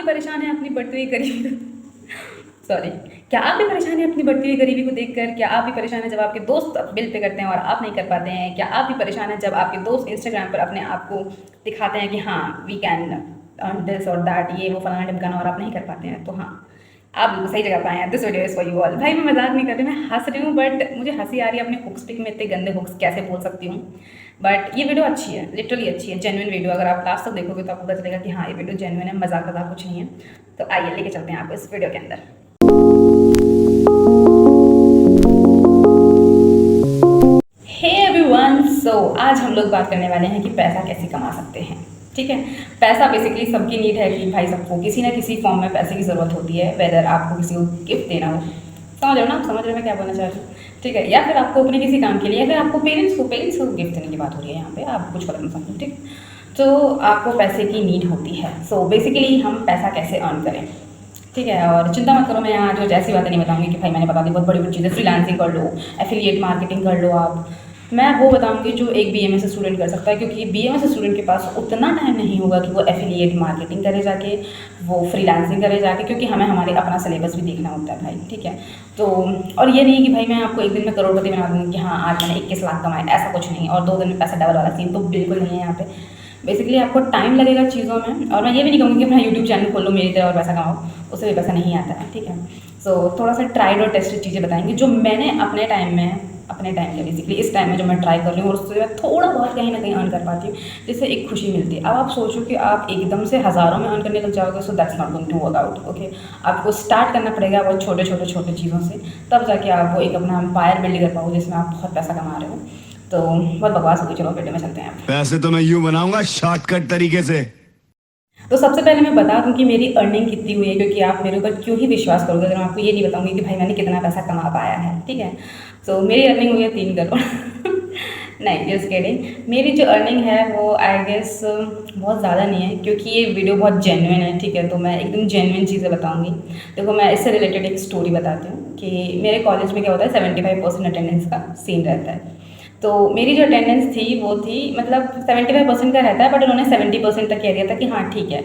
परेशान हैं अपनी बढ़ती हुई गरीबी सॉरी, क्या आप भी परेशान हैं अपनी बढ़ती हुई गरीबी को देखकर? क्या आप भी परेशान हैं जब आपके दोस्त बिल पे करते हैं और आप नहीं कर पाते हैं? क्या आप भी परेशान हैं जब आपके दोस्त इंस्टाग्राम पर अपने आप को दिखाते हैं कि हाँ वी कैन अर्न दिस और दैट, ये वो फलाना ढिमकाना, और आप नहीं कर पाते हैं? तो हाँ, आप बिल्कुल सही जगह पे आए हैं। This video is for you all. भाई मैं मजाक नहीं कर रही, मैं हंस रही हूँ, बट मुझे हंसी आ रही है अपने हुक्स पे कि मैं इतने गंदे हुक्स कैसे बोल सकती हूँ। बट ये वीडियो अच्छी है, लिटरली अच्छी है, जेन्युइन वीडियो। अगर आप लास्ट तक देखोगे तो आपको पता चलेगा कि हाँ ये वीडियो जेन्युइन है, मजाक वजाक कुछ नहीं है। तो आइए लेके चलते हैं आपको इस वीडियो के अंदर। हे एवरीवन, सो आज हम लोग बात करने वाले हैं कि पैसा कैसे कमा सकते हैं। ठीक है, पैसा बेसिकली सबकी नीड है कि भाई सबको किसी ना किसी फॉर्म में पैसे की ज़रूरत होती है, वेदर आपको किसी को गिफ्ट देना हो, समझ रहे हो ना, समझ रहे हो मैं क्या बोलना चाह रही हूँ, ठीक है, या फिर आपको अपने किसी काम के लिए, या फिर आपको पेरेंट्स को गिफ्ट देने की बात हो रही है यहाँ पे, आप कुछ गलत मत समझो, ठीक। तो आपको पैसे की नीड होती है। सो बेसिकली हम पैसा कैसे अर्न करें, ठीक है। और चिंता मत करो, मैं यहाँ जो जैसी बातें नहीं बताऊंगी कि भाई मैंने बता दी बहुत बड़ी बड़ी चीज़ें, फ्रीलांसिंग कर लो, एफिलिएट मार्केटिंग कर लो आप। मैं वो बताऊंगी जो एक बीएमएस स्टूडेंट कर सकता है, क्योंकि बीएमएस स्टूडेंट के पास उतना टाइम नहीं होगा कि वो एफिलिएट मार्केटिंग करे जाके, वो फ्रीलांसिंग करे जाके, क्योंकि हमें हमारे अपना सिलेबस भी देखना होता है भाई, ठीक है। तो और ये नहीं कि भाई मैं आपको एक दिन में करोड़पति बना दूँगी कि हाँ आज मैंने 21 लाख कमाए, ऐसा कुछ नहीं। और 2 दिन में पैसा डबल वाला सीन तो बिल्कुल नहीं है यहाँ पे। बेसिकली आपको टाइम लगेगा चीज़ों में, और मैं ये भी नहीं कहूँगी कि अपना यूट्यूब चैनल खोलो मेरी तरह और पैसा कमाओ, उससे भी पैसा नहीं आता है, ठीक है। सो थोड़ा सा ट्राइड और टेस्टेड चीज़ें बताएंगे जो मैंने अपने टाइम में बेसिकली इस टाइम में जो मैं ट्राई कर रही हूँ, और उससे मैं थोड़ा बहुत कहीं ना कहीं अर्न कर पाती हूँ, जिससे एक खुशी मिलती है। अब आप सोचो कि आप एकदम से हज़ारों में अर्न करने लग जाओगे, so that's not going to work out, okay. आपको स्टार्ट करना पड़ेगा बहुत छोटे चीज़ों से, तब जाके आप वो एक अपना एम्पायर बिल्ड कर पाओगे जिसमें आप बहुत पैसा कमा रहे हो। तो बहुत बकवास होगी, चलो वीडियो में चलते हैं। पैसे तो मैं यूं बनाऊंगा शॉर्टकट तरीके से। तो सबसे पहले मैं बता दूं कि मेरी अर्निंग कितनी हुई है, क्योंकि आप मेरे ऊपर क्यों ही विश्वास करोगे अगर मैं आपको ये नहीं बताऊंगी कि भाई मैंने कितना पैसा कमा पाया है, ठीक है। तो मेरी अर्निंग हुई है 3 करोड़ नहीं, जस्ट किडिंग। मेरी जो अर्निंग है वो आई गेस बहुत ज़्यादा नहीं है, क्योंकि ये वीडियो बहुत जेन्युइन है, ठीक है। तो मैं एकदम जेन्युइन चीज़ें बताऊँगी। देखो मैं इससे रिलेटेड एक स्टोरी बताती हूँ कि मेरे कॉलेज में क्या होता है, 75% अटेंडेंस का सीन रहता है। तो मेरी जो अटेंडेंस थी वो थी, मतलब 75% का रहता है, बट उन्होंने 70% तक कह दिया था कि हाँ ठीक है।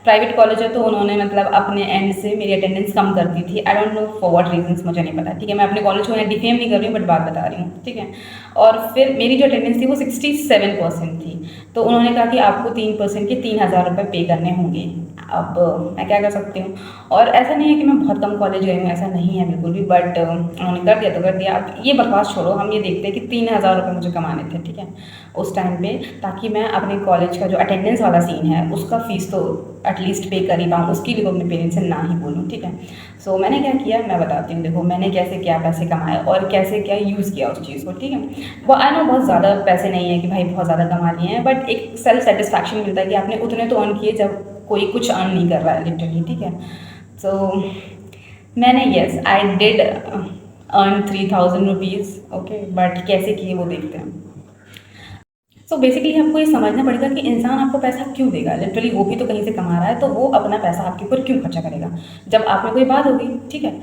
प्राइवेट कॉलेज है तो उन्होंने मतलब अपने एंड से मेरी अटेंडेंस कम कर दी थी। I don't know for what reasons, मुझे नहीं पता, ठीक है। मैं अपने कॉलेज को डिफेम नहीं कर रही हूँ, बट बात बता रही हूँ, ठीक है। और फिर मेरी जो अटेंडेंस थी वो 67% थी। तो उन्होंने कहा कि आपको 3% के 3,000 रुपये पे करने होंगे। अब मैं क्या कर सकती हूँ। और ऐसा नहीं है कि मैं बहुत कम कॉलेज गई हूँ, ऐसा नहीं है बिल्कुल भी, बट उन्होंने कर दिया तो कर दिया। अब ये बकवास छोड़ो, हम ये देखते हैं कि 3,000 रुपये मुझे कमाने थे, ठीक है, उस टाइम पे, ताकि मैं अपने कॉलेज का जो अटेंडेंस वाला सीन है उसका फ़ीस तो एटलीस्ट पे कर ही पाऊँ, उसके लिए तो अपने पेरेंट्स से ना ही बोलूँ, ठीक है। सो मैंने क्या किया मैं बताती हूँ। देखो मैंने कैसे क्या पैसे कमाए और कैसे क्या यूज़ किया उस चीज़ को, ठीक है। वो आई नो बहुत ज़्यादा पैसे नहीं है कि भाई बहुत ज़्यादा कमा लिए हैं, बट एक सेल्फ सेटिस्फैक्शन मिलता है कि आपने उतने तो अर्न किए जब कोई कुछ अर्न नहीं कर रहा है लिटरली, ठीक है। सो मैंने yes I did earn 3,000 rupees, okay, but कैसे किए वो देखते हैं। सो बेसिकली आपको ये समझना पड़ेगा कि इंसान आपको पैसा क्यों देगा। लिटरली वो भी तो कहीं से कमा रहा है, तो वो अपना पैसा आपके ऊपर क्यों खर्चा करेगा जब आप में कोई बात होगी, ठीक है।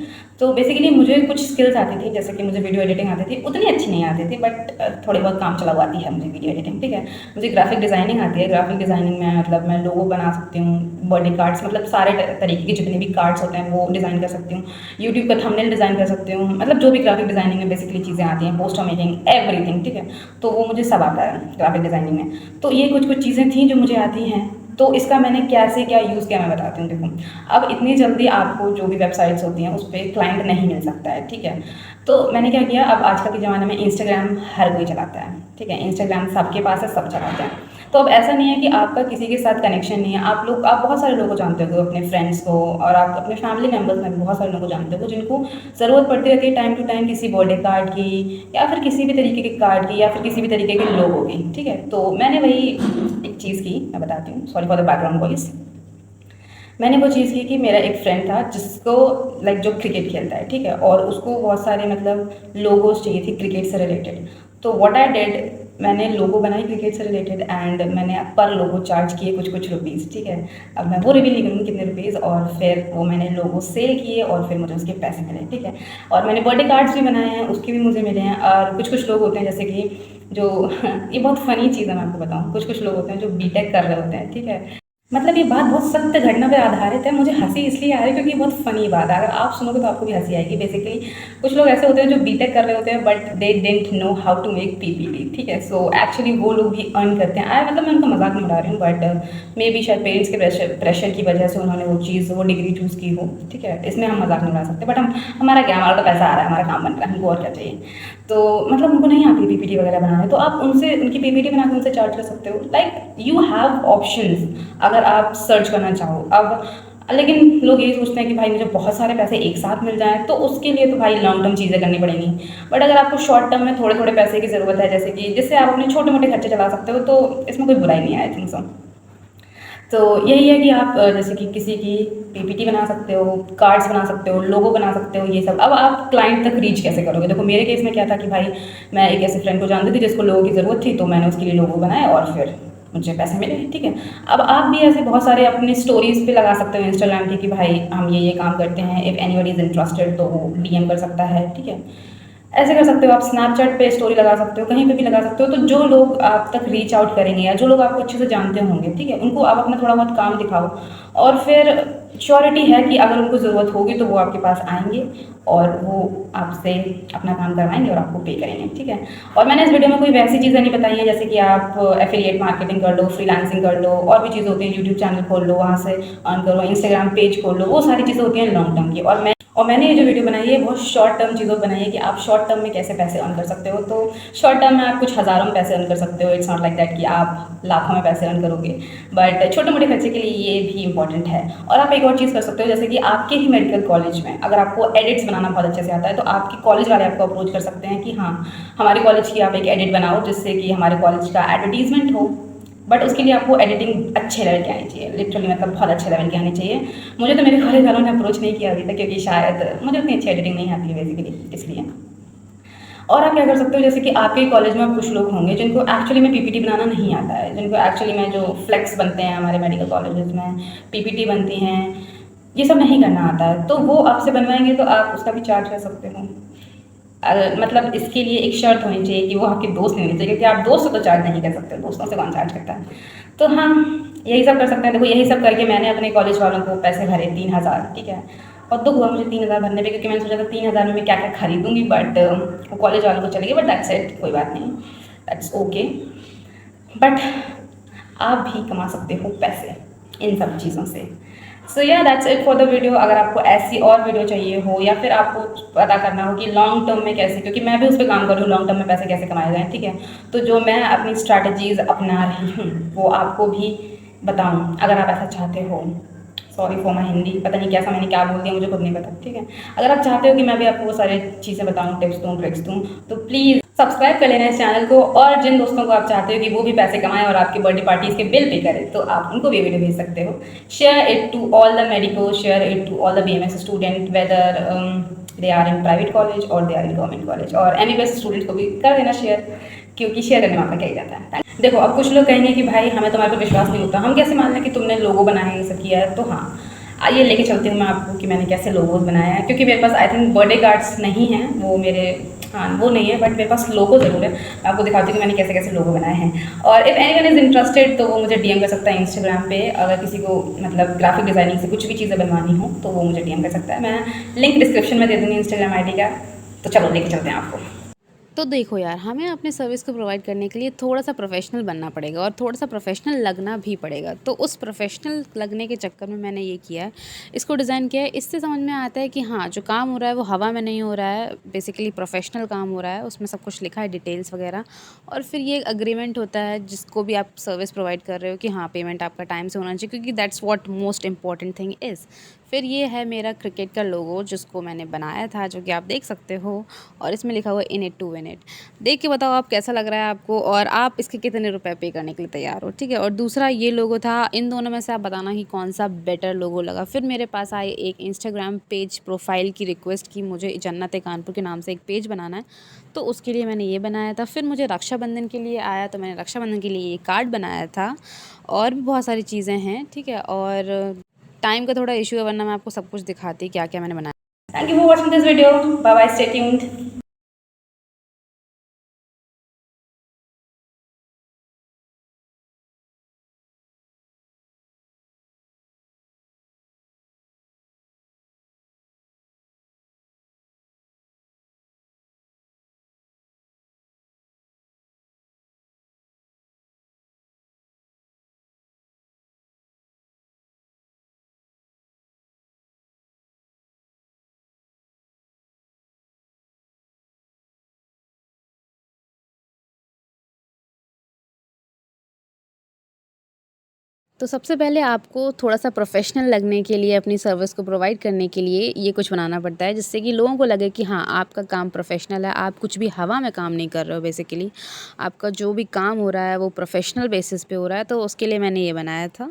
तो बेसिकली मुझे कुछ स्किल्स आती थी, जैसे कि मुझे वीडियो एडिटिंग आती थी, उतनी अच्छी नहीं आती थी, बट थोड़ी बहुत काम चलाऊ आती है मुझे वीडियो एडिटिंग, ठीक है। मुझे ग्राफिक डिज़ाइनिंग आती है। ग्राफिक डिज़ाइनिंग में मतलब मैं लोगो बना सकती हूँ, बर्थडे कार्ड्स, मतलब सारे तरीके के जितने भी कार्ड्स होते हैं वो डिज़ाइन कर सकती हूँ। यूट्यूब का थंबनेल डिज़ाइन कर सकती हूँ, मतलब जो भी ग्राफिक डिज़ाइनिंग में बेसिकली चीज़ें आती हैं, पोस्टर मेकिंग, एवरीथिंग, ठीक है। तो वो मुझे सब आता है ग्राफिक डिज़ाइनिंग में। तो ये कुछ चीज़ें थी जो मुझे आती हैं। तो इसका मैंने कैसे क्या यूज़ किया मैं बताती हूँ। देखो अब इतनी जल्दी आपको जो भी वेबसाइट्स होती हैं उस पर क्लाइंट नहीं मिल सकता है, ठीक है। तो मैंने क्या किया, अब आजकल के ज़माने में इंस्टाग्राम हर कोई चलाता है, ठीक है। इंस्टाग्राम सबके पास है, सब चलाते हैं। तो अब ऐसा नहीं है कि आपका किसी के साथ कनेक्शन नहीं है। आप बहुत सारे लोगों को जानते हो, अपने फ्रेंड्स को, और आप अपने फैमिली मेम्बर्स में बहुत सारे लोगों को जानते हो जिनको ज़रूरत पड़ती रहती है टाइम टू टाइम किसी बर्थडे कार्ड की, या फिर किसी भी तरीके के कार्ड की, या फिर किसी भी तरीके के लोगों की, ठीक है। तो मैंने वही एक चीज़ की, मैं बताती हूँ, sorry for the background voice. मैंने वो चीज़ की कि मेरा एक फ्रेंड था जिसको लाइक जो क्रिकेट खेलता है, ठीक है, और उसको बहुत सारे मतलब लोगोज चाहिए थी क्रिकेट से रिलेटेड। तो व्हाट आई डिड, मैंने लोगो बनाई क्रिकेट से रिलेटेड, एंड मैंने पर लोगो चार्ज किए कुछ रुपीज़, ठीक है। अब मैं वो रिवील नहीं करूँगी कितने रुपीज़, और फिर वो मैंने लोगो सेल किए और फिर मुझे उसके पैसे मिले, ठीक है। और मैंने बर्थडे कार्ड्स भी बनाए हैं, उसके भी मुझे मिले हैं। और कुछ लोग होते हैं जैसे कि जो ये बहुत फ़नी चीज़ है, मैं आपको बताऊँ, कुछ लोग होते हैं जो बीटेक कर रहे होते हैं, ठीक है। मतलब ये बात बहुत सत्य घटना पे आधारित है। मुझे हँसी इसलिए आ रही है क्योंकि बहुत फ़नी बात है। अगर आप सुनोगे तो आपको भी हँसी आएगी। बेसिकली कुछ लोग ऐसे होते हैं जो बीटेक कर रहे होते हैं but they didn't know how to make PPT, ठीक है। सो एक्चुअली वो लोग भी अर्न करते हैं। मतलब मैं उनका मजाक नहीं उड़ा रही हूँ, बट मे बी शायद पेरेंट्स के प्रेशर की वजह से उन्होंने वो डिग्री चूज़ की हो, ठीक है। इसमें हम मजाक नहीं उड़ा सकते, बट हमारा क्या, हमारा तो पैसा आ रहा है, हमारा काम बन रहा है, हमको और क्या चाहिए। तो मतलब उनको नहीं आती पीपीटी वगैरह बनाने, तो आप उनसे उनकी पीपीटी बना के उनसे चार्ज कर सकते हो। लाइक यू हैव ऑप्शंस अगर आप सर्च करना चाहो। अब लेकिन लोग यही सोचते हैं कि भाई मुझे बहुत सारे पैसे एक साथ मिल जाएं, तो उसके लिए तो भाई लॉन्ग टर्म चीज़ें करनी पड़ेंगी। बट अगर आपको शॉर्ट टर्म में थोड़े थोड़े पैसे की ज़रूरत है, जैसे कि जिससे आप अपने छोटे मोटे खर्चे चला सकते हो, तो इसमें कोई बुराई नहीं है, आई थिंक सो। तो यही है कि आप जैसे कि किसी की पीपीटी बना सकते हो, कार्ड्स बना सकते हो, लोगो बना सकते हो, ये सब। अब आप क्लाइंट तक रीच कैसे करोगे? देखो मेरे केस में क्या था कि भाई मैं एक ऐसे फ्रेंड को जानती थी जिसको लोगों की ज़रूरत थी, तो मैंने उसके लिए लोगो बनाए और फिर मुझे पैसे मिले, ठीक है। अब आप भी ऐसे बहुत सारे अपनी स्टोरीज पे लगा सकते हो इंस्टाग्राम की कि भाई हम ये काम करते हैं, इफ़ एनीबडी इज़ इंटरेस्टेड तो वो डीएम कर सकता है, ठीक है। ऐसे कर सकते हो आप। स्नैपचैट पे स्टोरी लगा सकते हो, कहीं पे भी लगा सकते हो। तो जो लोग आप तक रीच आउट करेंगे या जो लोग आपको अच्छे से जानते होंगे, ठीक है, उनको आप अपना थोड़ा बहुत काम दिखाओ, और फिर श्योरिटी है कि अगर उनको ज़रूरत होगी तो वो आपके पास आएंगे और वो आपसे अपना काम करवाएंगे और आपको पे करेंगे, ठीक है। और मैंने इस वीडियो में कोई वैसी चीज़ें नहीं बताई हैं जैसे कि आप एफिलिएट मार्केटिंग कर लो, फ्रीलांसिंग कर लो, और भी चीज़ें होती हैं, यूट्यूब चैनल खोल लो, वहाँ से अर्न करो, इंस्टाग्राम पेज खोल लो, वो सारी चीज़ें होती हैं लॉन्ग टर्म की। और मैंने ये जो वीडियो बनाई है बहुत शॉर्ट टर्म चीज़ों बनाई है कि आप शॉर्ट टर्म में कैसे पैसे अर्न कर सकते हो। तो शॉर्ट टर्म में आप कुछ हज़ारों में पैसे अर्न कर सकते हो। इट्स नॉट लाइक दैट कि आप लाखों में पैसे अर्न करोगे, बट छोटे मोटे खर्चे के लिए ये भी इंपॉर्टेंट है। और आप एक और चीज़ कर सकते हो, जैसे कि आपके ही मेडिकल कॉलेज में अगर आपको एडिट्स बनाना बहुत अच्छे से आता है, तो आपके कॉलेज वाले आपको अप्रोच कर सकते हैं कि हाँ हमारे कॉलेज की आप एक एडिट बनाओ जिससे कि हमारे कॉलेज का एडवर्टीजमेंट हो। बट उसके लिए आपको एडिटिंग अच्छे लेवल की आनी चाहिए, लिटरली मतलब बहुत अच्छे लेवल की आनी चाहिए। मुझे तो मेरे कॉलेज वालों ने अप्रोच नहीं किया अभी तक, क्योंकि शायद मुझे उतनी अच्छी एडिटिंग नहीं आती है बेसिकली, इसलिए। और आप क्या कर सकते हो, जैसे कि आपके कॉलेज में कुछ लोग होंगे जिनको एक्चुअली में पीपीटी बनाना नहीं आता है, जिनको एक्चुअली में जो फ्लेक्स बनते हैं हमारे मेडिकल कॉलेजेस में, पीपीटी बनती हैं, ये सब नहीं करना आता है, तो वो आपसे बनवाएंगे तो आप उसका भी चार्ज कर सकते हो। मतलब इसके लिए एक शर्त होनी चाहिए कि वो आपके दोस्त नहीं होने चाहिए, क्योंकि आप दोस्त से तो चार्ज नहीं कर सकते, दोस्तों से कौन चार्ज करता है। तो हाँ, यही सब कर सकते हैं। देखो यही सब करके मैंने अपने कॉलेज वालों को पैसे भरे 3,000, ठीक है। और दुख हुआ मुझे 3,000 भरने पे, क्योंकि मैंने सोचा था 3,000 में मैं क्या क्या खरीदूंगी, बट वो कॉलेज वालों को चलेगी, बट दैट्स इट, कोई बात नहीं, दैट्स ओके। बट आप भी कमा सकते हो पैसे इन सब चीज़ों से। सो या that's it for the video. अगर आपको ऐसी और वीडियो चाहिए हो या फिर आपको पता करना हो कि लॉन्ग टर्म में कैसे, क्योंकि मैं भी उस पर काम कर रही हूँ, लॉन्ग टर्म में पैसे कैसे कमाए जाएँ, ठीक है, तो जो मैं अपनी स्ट्रैटेजीज अपना रही हूँ वो आपको भी बताऊँ अगर आप ऐसा चाहते हो। सॉरी फॉर माई हिंदी, पता नहीं कैसा मैंने क्या बोल दिया, मुझे खुद नहीं पता, ठीक है। अगर आप चाहते हो कि मैं भी आपको वो सारी चीज़ें बताऊँ, टिप्स दूँ, ट्रिक्स दूँ, तो प्लीज़ सब्सक्राइब कर लेना इस चैनल को। और जिन दोस्तों को आप चाहते हो कि वो भी पैसे कमाएं और आपकी बर्थडे पार्टीज के बिल पे करें, तो आप उनको भी वीडियो भेज सकते हो। Share it to all the medico, share it to all the BMS student, whether they are in private college और they are in government college, और एमबीबीएस स्टूडेंट को भी कर देना शेयर, क्योंकि शेयर करने में आपका क्या ही जाता है। देखो अब कुछ लोग कहेंगे कि भाई हमें तुम्हारे पर विश्वास नहीं होता, हम कैसे मान लें कि तुमने लोगो बनाया है, ये सब किया है। तो हाँ, आइए लेके चलती हूँ मैं आपको कि मैंने कैसे लोगोज बनाया है, क्योंकि मेरे पास आई थिंक बर्थडे कार्ड्स नहीं हैं, वो मेरे, हाँ वो नहीं है, बट मेरे पास लोगो ज़रूर है। मैं आपको दिखाती हूँ कि मैंने कैसे कैसे लोगो बनाए हैं। और इफ़ एनीवन इज़ इंटरेस्टेड तो वो मुझे डीएम कर सकता है इंस्टाग्राम पे। अगर किसी को मतलब ग्राफिक डिज़ाइनिंग से कुछ भी चीज़ें बनवानी हो तो वो मुझे डीएम कर सकता है। मैं लिंक डिस्क्रिप्शन में दे दूँगी इंस्टाग्राम आईडी का। तो चलो लेके चलते हैं आपको। तो देखो यार, हमें अपने सर्विस को प्रोवाइड करने के लिए थोड़ा-सा प्रोफ़ेशनल बनना पड़ेगा और थोड़ा-सा प्रोफ़ेशनल लगना भी पड़ेगा। तो उस प्रोफ़ेशनल लगने के चक्कर में मैंने ये किया है, इसको डिज़ाइन किया है। इससे समझ में आता है कि हाँ, जो काम हो रहा है वो हवा में नहीं हो रहा है, बेसिकली प्रोफ़ेशनल काम हो रहा है, उसमें सब कुछ लिखा है, डिटेल्स वग़ैरह। और फिर ये एक एग्रीमेंट होता है जिसको भी आप सर्विस प्रोवाइड कर रहे हो कि हाँ, पेमेंट आपका टाइम से होना चाहिए, क्योंकि that's what most important thing is. फिर ये है मेरा क्रिकेट का लोगो जिसको मैंने बनाया था, जो कि आप देख सकते हो, और इसमें लिखा हुआ है in it to win it. देख के बताओ आप कैसा लग रहा है आपको, और आप इसके कितने रुपए पे करने के लिए तैयार हो, ठीक है। और दूसरा ये लोगो था, इन दोनों में से आप बताना कि कौन सा बेटर लोगो लगा। फिर मेरे पास आई एक इंस्टाग्राम पेज प्रोफाइल की रिक्वेस्ट की मुझे जन्नत कानपुर के नाम से एक पेज बनाना है, तो उसके लिए मैंने ये बनाया था। फिर मुझे रक्षाबंधन के लिए आया तो मैंने रक्षाबंधन के लिए ये कार्ड बनाया था, और भी बहुत सारी चीज़ें हैं, ठीक है। और टाइम का थोड़ा इशू है, वरना मैं आपको सब कुछ दिखाती क्या क्या मैंने बनाया। Thank you for watching this video, bye bye, stay tuned. तो सबसे पहले आपको थोड़ा-सा प्रोफ़ेशनल लगने के लिए, अपनी सर्विस को प्रोवाइड करने के लिए ये कुछ बनाना पड़ता है, जिससे कि लोगों को लगे कि हाँ, आपका काम प्रोफ़ेशनल है, आप कुछ भी हवा में काम नहीं कर रहे हो बेसिकली। आपका जो भी काम हो रहा है वो प्रोफ़ेशनल बेसिस पे हो रहा है, तो उसके लिए मैंने ये बनाया था,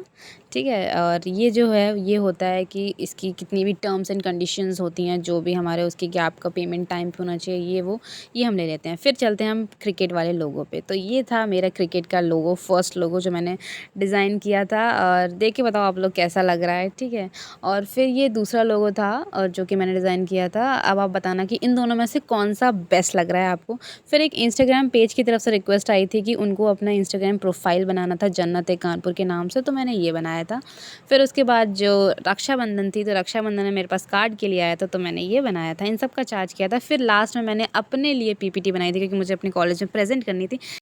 ठीक है? और ये जो है, ये होता है कि इसकी कितनी भी टर्म्स एंड कंडीशंस होती हैं, जो भी हमारे उसकी कि आपका पेमेंट टाइम पे होना चाहिए, ये वो, ये हम ले लेते हैं। फिर चलते हैं हम क्रिकेट वाले लोगो पे। तो ये था मेरा क्रिकेट का लोगो, फर्स्ट लोगो जो मैंने डिज़ाइन किया था, और देख के बताओ आप लोग कैसा लग रहा है, ठीक है? और फिर ये दूसरा लोगो था, और जो कि मैंने डिज़ाइन किया था। अब आप बताना कि इन दोनों में से कौन-सा बेस्ट लग रहा है आपको। फिर एक इंस्टाग्राम पेज की तरफ से रिक्वेस्ट आई थी कि उनको अपना इंस्टाग्राम प्रोफ़ाइल बनाना था जन्नत-ए-कानपुर के नाम से, तो मैंने ये बनाया था। फिर उसके बाद जो रक्षाबंधन थी, तो रक्षाबंधन में मेरे पास कार्ड के लिए आया था, तो मैंने ये बनाया था। इन सब का चार्ज किया था। फिर लास्ट में मैंने अपने लिए पीपीटी बनाई थी, क्योंकि मुझे अपने कॉलेज में प्रेज़ेंट करनी थी।